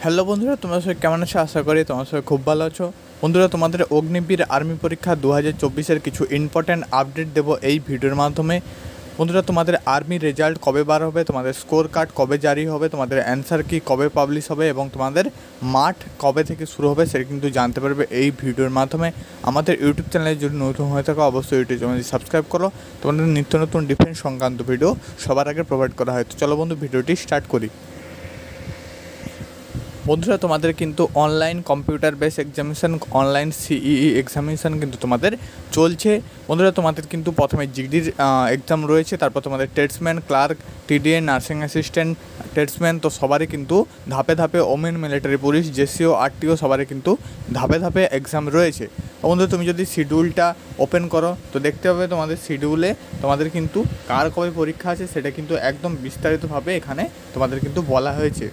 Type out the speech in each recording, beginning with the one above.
Hello বন্ধুরা, তোমরা সবাই কেমন আছো? আশা করি তোমরা সবাই খুব ভালো আছো। বন্ধুরা, তোমাদের অগ্নিবীর আর্মি পরীক্ষা 2024-এর কিছু ইম্পর্ট্যান্ট আপডেট দেবো এই ভিডিওর মাধ্যমে। বন্ধুরা, তোমাদের আর্মি রেজাল্ট কবে বার হবে, তোমাদের স্কোর কার্ড কবে জারি হবে, তোমাদের অ্যান্সার কি কবে পাবলিশ হবে এবং তোমাদের মাঠ কবে থেকে শুরু হবে সেটা কিন্তু জানতে পারবে এই ভিডিওর মাধ্যমে। আমাদের ইউটিউব চ্যানেলে যদি নতুন হয়ে থাকো অবশ্যই ইউটিউব চ্যানেলটি সাবস্ক্রাইব করো। তোমাদের নিত্য নতুন ডিফেন্স সংক্রান্ত ভিডিও সবার আগে প্রোভাইড করা হয়। তো চলো বন্ধু, ভিডিওটি স্টার্ট করি। বন্ধুরা, তোমাদের কিন্তু online computer base examination, online CEE examination কিন্তু তোমাদের চলছে। বন্ধুরা, তোমাদের কিন্তু প্রথমে জিডির এক্সাম রয়েছে, তারপর তোমাদের tradesman, clerk, TDA, nursing assistant, tradesman, তো সবারই কিন্তু ধাপে ধাপে women military police, JCO, RTO সবারই কিন্তু ধাপে ধাপে এক্সাম রয়েছে। বন্ধুরা, তুমি যদি শিডিউলটা ওপেন করো তো দেখতে পাবে তোমাদের শিডিউলে তোমাদের কিন্তু কার কবে পরীক্ষা আছে সেটা কিন্তু একদম বিস্তারিতভাবে এখানে তোমাদের কিন্তু বলা হয়েছে।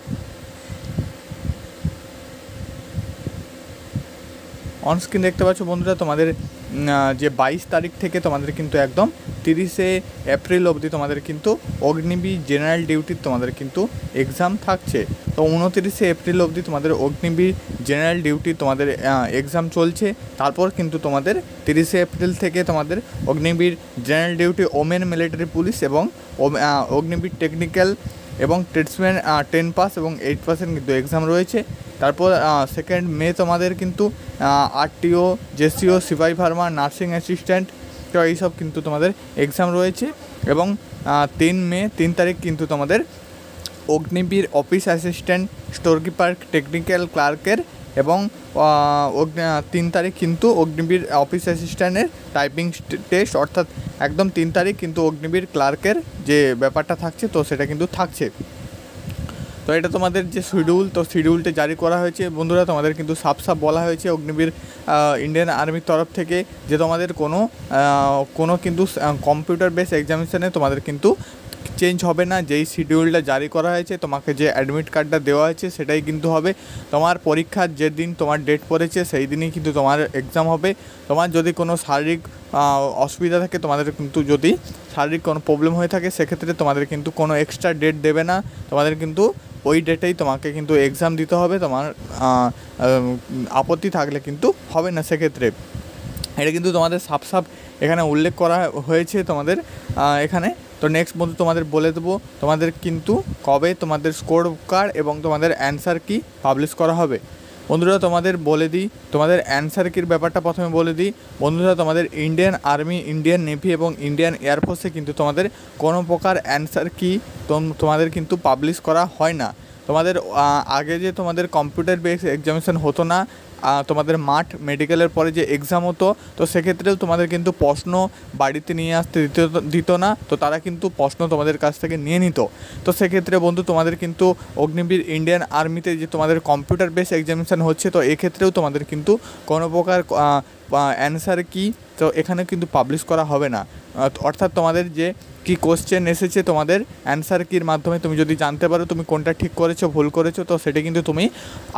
অনস্ক্রিন দেখতে পাচ্ছ বন্ধুরা, তোমাদের যে 22 তারিখ থেকে তোমাদের কিন্তু একদম 30শে এপ্রিল অবধি তোমাদের কিন্তু অগ্নিবীর জেনারেল ডিউটির তোমাদের কিন্তু এক্সাম থাকছে। তো 29শে এপ্রিল অবধি তোমাদের অগ্নিবীর জেনারেল ডিউটি তোমাদের এক্সাম চলছে। তারপর কিন্তু তোমাদের 30শে এপ্রিল থেকে তোমাদের Agniveer general duty, women military police এবং অগ্নিবীর টেকনিক্যাল এবং ট্রেডসম্যান 10 পাস এবং 8% কিন্তু এক্সাম রয়েছে। তারপর 2 মে তোমাদের কিন্তু আরটিও, জেসিও, সিপাহি ফার্মা, নার্সিং অ্যাসিস্ট্যান্ট, তো এইসব কিন্তু তোমাদের এক্সাম রয়েছে। এবং 3 তারিখ কিন্তু তোমাদের Agniveer office assistant, store keeper, technical ক্লার্কের এবং 3 তারিখ কিন্তু অগ্নিবীর অফিস অ্যাসিস্ট্যান্টের টাইপিং টেস্ট, অর্থাৎ একদম 3 তারিখ কিন্তু অগ্নিবীর ক্লার্কের যে ব্যাপারটা থাকছে তো সেটা কিন্তু থাকছে। তো এটা তোমাদের যে শিডিউল, তো শিডিউলটা জারি করা হয়েছে বন্ধুরা। তোমাদের কিন্তু সাফ বলা হয়েছে অগ্নিবীর ইন্ডিয়ান আর্মির তরফ থেকে যে তোমাদের কোনো কিন্তু কম্পিউটার বেস এক্সামিনেশানে তোমাদের কিন্তু চেঞ্জ হবে না। যেই শিডিউলটা জারি করা হয়েছে, তোমাকে যে অ্যাডমিট কার্ডটা দেওয়া হয়েছে সেটাই কিন্তু হবে। তোমার পরীক্ষার যেদিন তোমার ডেট পড়েছে সেই দিনই কিন্তু তোমার এক্সাম হবে। তোমার যদি কোনো শারীরিক অসুবিধা থাকে, তোমাদের কিন্তু যদি শারীরিক কোনো প্রবলেম হয়ে থাকে সেক্ষেত্রে তোমাদের কিন্তু কোনো এক্সট্রা ডেট দেবে না। তোমাদের কিন্তু ওই ডেটেই তোমাকে কিন্তু এক্সাম দিতে হবে। তোমার আপত্তি থাকলে কিন্তু হবে না সেক্ষেত্রে। এটা কিন্তু তোমাদের সাফ এখানে উল্লেখ করা হয়েছে তোমাদের এখানে। তো নেক্সট বন্ধু তোমাদের বলে দেবো তোমাদের কিন্তু কবে তোমাদের স্কোর কার্ড এবং তোমাদের অ্যান্সার কি পাবলিশ করা হবে। বন্ধুরা, তোমাদের বলে দিই তোমাদের অ্যান্সার কির ব্যাপারটা প্রথমে বলে দিই। বন্ধুরা, তোমাদের ইন্ডিয়ান আর্মি, ইন্ডিয়ান নেভি এবং ইন্ডিয়ান এয়ারফোর্সে কিন্তু তোমাদের কোনো প্রকার অ্যান্সার কি তোমাদের কিন্তু পাবলিশ করা হয় না। তোমাদের আগে যে তোমাদের কম্পিউটার বেস এক্সামিনেশান হতো না, তোমাদের মাঠ মেডিকেলের পরে যে এক্সাম হতো, তো সেক্ষেত্রেও তোমাদের কিন্তু প্রশ্ন বাড়িতে নিয়ে আসতে দিত না। তো তারা কিন্তু প্রশ্ন তোমাদের কাছ থেকে নিয়ে নিত। তো সেক্ষেত্রে বন্ধু তোমাদের কিন্তু অগ্নিবীর ইন্ডিয়ান আর্মিতে যে তোমাদের কম্পিউটার বেস এক্সামিনেশান হচ্ছে, তো এক্ষেত্রেও তোমাদের কিন্তু কোনো প্রকার অ্যান্সার কি তো এখানে কিন্তু পাবলিশ করা হবে না। অর্থাৎ তোমাদের যে কি কোশ্চেন এসেছে তোমাদের অ্যান্সার কির মাধ্যমে তুমি যদি জানতে পারো তুমি কোনটা ঠিক করেছো ভুল করেছো, তো সেটা কিন্তু তুমি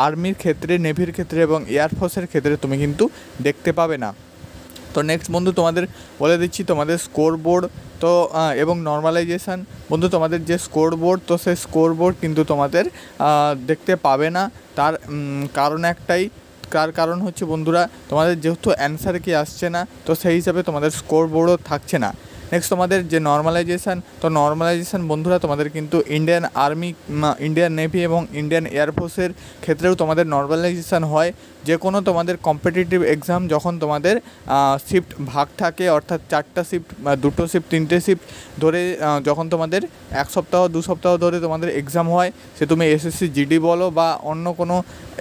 আর্মির ক্ষেত্রে, নেভির ক্ষেত্রে এবং এয়ারফোর্সের ক্ষেত্রে তুমি কিন্তু দেখতে পাবে না। তো নেক্সট বন্ধু তোমাদের বলে দিচ্ছি তোমাদের স্কোর বোর্ড তো এবং নর্মালাইজেশান। বন্ধু, তোমাদের যে স্কোর বোর্ড, তো সেই স্কোর বোর্ড কিন্তু তোমাদের দেখতে পাবে না। তার কারণ একটাই, কারণ হচ্ছে বন্ধুরা তোমাদের যেহেতু অ্যান্সার কি আসছে না, তো সেই হিসাবে তোমাদের স্কোর বোর্ডও থাকছে না। নেক্সট তোমাদের যে নর্মালাইজেশান, তো নর্মালাইজেশান বন্ধুরা তোমাদের কিন্তু ইন্ডিয়ান আর্মি, ইন্ডিয়ান নেভি এবং ইন্ডিয়ান এয়ারফোর্সের ক্ষেত্রেও তোমাদের নর্মালাইজেশান হয়। যে কোনো তোমাদের কম্পিটিটিভ এক্সাম যখন তোমাদের শিফট ভাগ থাকে, অর্থাৎ 4টা শিফট, 2টো শিফট, 3টে শিফট ধরে যখন তোমাদের 1 সপ্তাহ 2 সপ্তাহ ধরে তোমাদের এক্সাম হয়, সে তুমি এসএসসি জিডি বলো বা অন্য কোনো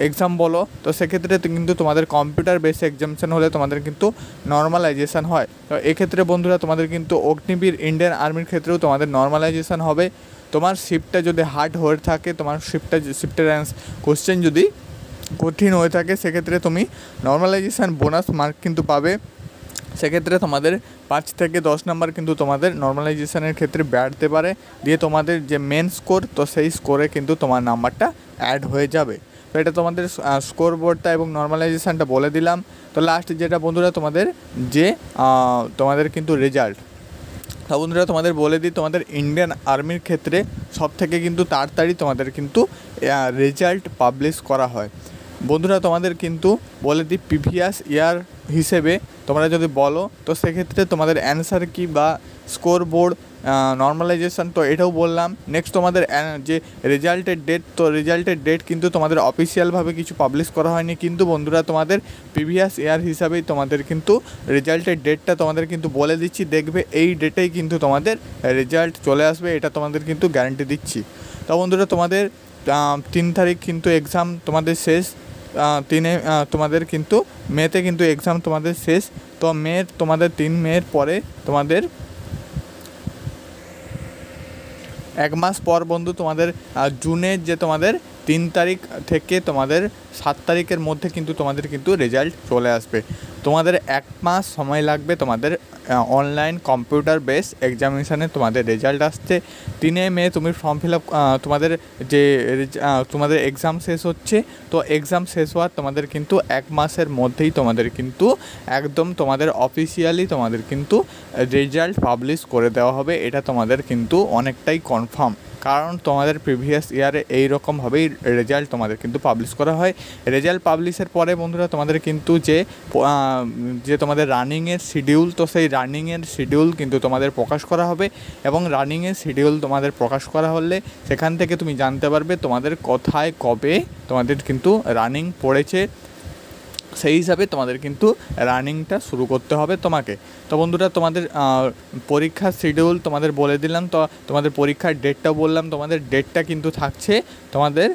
এক্সাম বলো, তো সেক্ষেত্রে কিন্তু তোমাদের কম্পিউটার বেস এক্সামিনেশান হলে তোমাদের কিন্তু নর্মালাইজেশান হয়। তো এক্ষেত্রে বন্ধুরা তোমাদের কিন্তু অগ্নিবীর ইন্ডিয়ান আর্মির ক্ষেত্রেও তোমাদের নর্মালাইজেশান হবে। তোমার শিফটটা যদি হার্ড হয়ে থাকে, তোমার শিফটের কোশ্চেন যদি কঠিন হয়ে থাকে, সেক্ষেত্রে তুমি নর্মালাইজেশান বোনাস মার্ক কিন্তু পাবে। সেক্ষেত্রে তোমাদের 5 থেকে 10 নাম্বার কিন্তু তোমাদের নর্মালাইজেশানের ক্ষেত্রে বাড়তে পারে, দিয়ে তোমাদের যে মেন স্কোর, তো সেই স্কোরে কিন্তু তোমার নাম্বারটা অ্যাড হয়ে যাবে। তো এটা তোমাদের স্কোর বোর্ডটা এবং নর্মালাইজেশানটা বলে দিলাম। তো লাস্ট যেটা বন্ধুরা তোমাদের যে তোমাদের কিন্তু রেজাল্ট, তো বন্ধুরা তোমাদের বলে দিই তোমাদের ইন্ডিয়ান আর্মির ক্ষেত্রে সব থেকে কিন্তু তাড়াতাড়ি তোমাদের কিন্তু রেজাল্ট পাবলিশ করা হয়। বন্ধুরা তোমাদের কিন্তু বলে দিই প্রিভিয়াস ইয়ার হিসেবে তোমরা যদি বলো তো সেক্ষেত্রে তোমাদের অ্যান্সার কি বা স্কোর বোর্ড নর্মালাইজেশন তো এটাও বললাম। নেক্সট তোমাদের যে রেজাল্টের ডেট, তো রেজাল্টের ডেট কিন্তু তোমাদের অফিসিয়ালভাবে কিছু পাবলিশ করা হয়নি, কিন্তু বন্ধুরা তোমাদের প্রিভিয়াস ইয়ার হিসাবেই তোমাদের কিন্তু রেজাল্টের ডেটটা তোমাদের কিন্তু বলে দিচ্ছি, দেখবে এই ডেটেই কিন্তু তোমাদের রেজাল্ট চলে আসবে, এটা তোমাদের কিন্তু গ্যারান্টি দিচ্ছি। তো বন্ধুরা তোমাদের 3 তারিখ কিন্তু এক্সাম তোমাদের শেষ, তোমাদের কিন্তু মেতে কিন্তু এক্সাম তোমাদের শেষ। তো তোমাদের 3 মের পরে তোমাদের 1 মাস পর বন্ধু তোমাদের জুনের যে তোমাদের 3 তারিখ থেকে তোমাদের 7 তারিখের মধ্যে কিন্তু তোমাদের কিন্তু রেজাল্ট চলে আসবে। তোমাদের 1 মাস সময় লাগবে তোমাদের অনলাইন কম্পিউটার বেস এক্সামিনেশানে তোমাদের রেজাল্ট আসছে। 3 মে তুমি ফর্ম ফিল আপ, তোমাদের যে তোমাদের এক্সাম শেষ হচ্ছে, তো এক্সাম শেষ হওয়ার তোমাদের কিন্তু 1 মাসের মধ্যেই তোমাদের কিন্তু একদম তোমাদের অফিসিয়ালি তোমাদের কিন্তু রেজাল্ট পাবলিশ করে দেওয়া হবে, এটা তোমাদের কিন্তু অনেকটাই কনফার্ম। কারণ তোমাদের প্রিভিয়াস ইয়ারে এই রকমভাবেই রেজাল্ট তোমাদের কিন্তু পাবলিশ করা হয়। রেজাল্ট পাবলিশের পরে বন্ধুরা তোমাদের কিন্তু যে তোমাদের রানিংয়ের শিডিউল, তো সেই রানিংয়ের শিডিউল কিন্তু তোমাদের প্রকাশ করা হবে, এবং রানিংয়ের শিডিউল তোমাদের প্রকাশ করা হলে সেখান থেকে তুমি জানতে পারবে তোমাদের কোথায় কবে তোমাদের কিন্তু রানিং পড়েছে, সেই হিসাবে তোমাদের কিন্তু রানিংটা শুরু করতে হবে তোমাকে। তো বন্ধুরা তোমাদের পরীক্ষার শিডিউল তোমাদের বলে দিলাম, তো তোমাদের পরীক্ষার ডেটটাও বললাম। তোমাদের ডেটটা কিন্তু থাকছে তোমাদের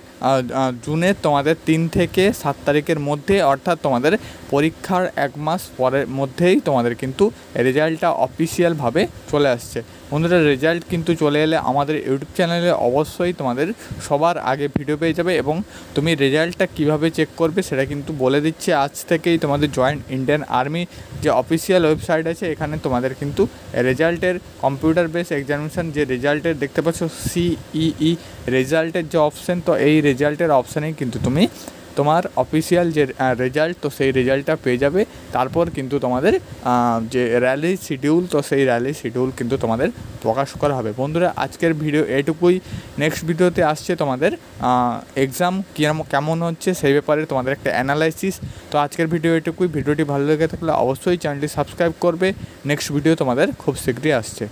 জুনের তোমাদের 3 থেকে 7 তারিখের মধ্যে, অর্থাৎ তোমাদের পরীক্ষার 1 মাস পরের মধ্যেই তোমাদের কিন্তু রেজাল্টটা অফিসিয়ালভাবে চলে আসছে। বন্ধুরা রেজাল্ট কিন্তু চলে এলে আমাদের ইউটিউব চ্যানেলে অবশ্যই তোমাদের সবার আগে ভিডিও পেয়ে যাবে, এবং তুমি রেজাল্টটা কীভাবে চেক করবে সেটা কিন্তু বলে দিচ্ছে আজ থেকেই। তোমাদের জয়েন্ট ইন্ডিয়ান আর্মি যে অফিসিয়াল ওয়েবসাইট আছে, এখানে তোমাদের কিন্তু রেজাল্টের কম্পিউটার বেস এক্সামিনেশান যে রেজাল্টের দেখতে পাচ্ছ CEE রেজাল্টের যে অপশান, তো এই রেজাল্টের অপশানেই কিন্তু তুমি তোমার অফিসিয়াল যে রেজাল্ট, তো সেই রেজাল্টটা পেয়ে যাবে। তারপর কিন্তু তোমাদের যে র্যালি শিডিউল, তো সেই র্যালি শিডিউল কিন্তু তোমাদের প্রকাশ করা হবে। বন্ধুরা আজকের ভিডিও এটুকুই। নেক্সট ভিডিওতে আসছে তোমাদের এক্সাম কেমন হচ্ছে সেই ব্যাপারে তোমাদের একটা অ্যানালাইসিস। তো আজকের ভিডিও এটুকুই। ভিডিওটি ভালো লেগে থাকলে অবশ্যই চ্যানেলটি সাবস্ক্রাইব করবে। নেক্সট ভিডিও তোমাদের খুব শীঘ্রই আসছে।